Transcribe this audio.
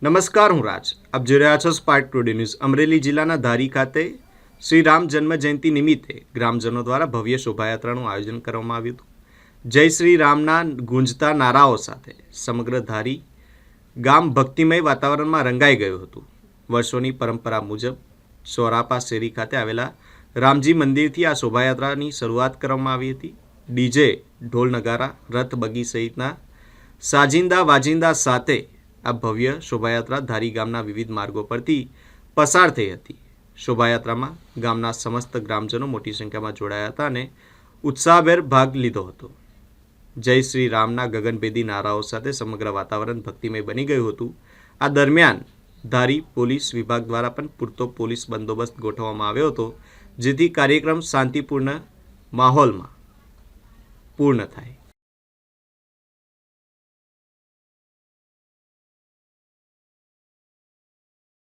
નમસ્કાર, હું રાજ. આપ જોઈ રહ્યા છો સ્પાર્ક ટુડે ન્યૂઝ. અમરેલી જિલ્લાના ધારી ખાતે શ્રી રામ જન્મ જયંતિ નિમિત્તે ગ્રામજનો દ્વારા ભવ્ય શોભાયાત્રાનું આયોજન કરવામાં આવ્યું હતું. જય શ્રી રામના ગુંજતા નારાઓ સાથે સમગ્ર ધારી ગામ ભક્તિમય વાતાવરણમાં રંગાઈ ગયું હતું. વર્ષોની પરંપરા મુજબ સોરાપા શેરી ખાતે આવેલા રામજી મંદિરથી આ શોભાયાત્રાની શરૂઆત કરવામાં આવી હતી. ડીજે, ઢોલ નગારા, રથ બગી સહિતના સાજિંદા વાજિંદા સાથે આ ભવ્ય શોભાયાત્રા ધારી ગામના વિવિધ માર્ગો પરથી પસાર થઈ હતી. શોભાયાત્રામાં ગામના સમસ્ત ગ્રામજનો મોટી સંખ્યામાં જોડાયા હતા અને ઉત્સાહભેર ભાગ લીધો હતો. જય શ્રી રામના ગગનભેદી નારાઓ સાથે સમગ્ર વાતાવરણ ભક્તિમય બની ગયું હતું. આ દરમિયાન ધારી પોલીસ વિભાગ દ્વારા પણ પૂરતો પોલીસ બંદોબસ્ત ગોઠવવામાં આવ્યો હતો, જેથી કાર્યક્રમ શાંતિપૂર્ણ માહોલમાં પૂર્ણ થાય.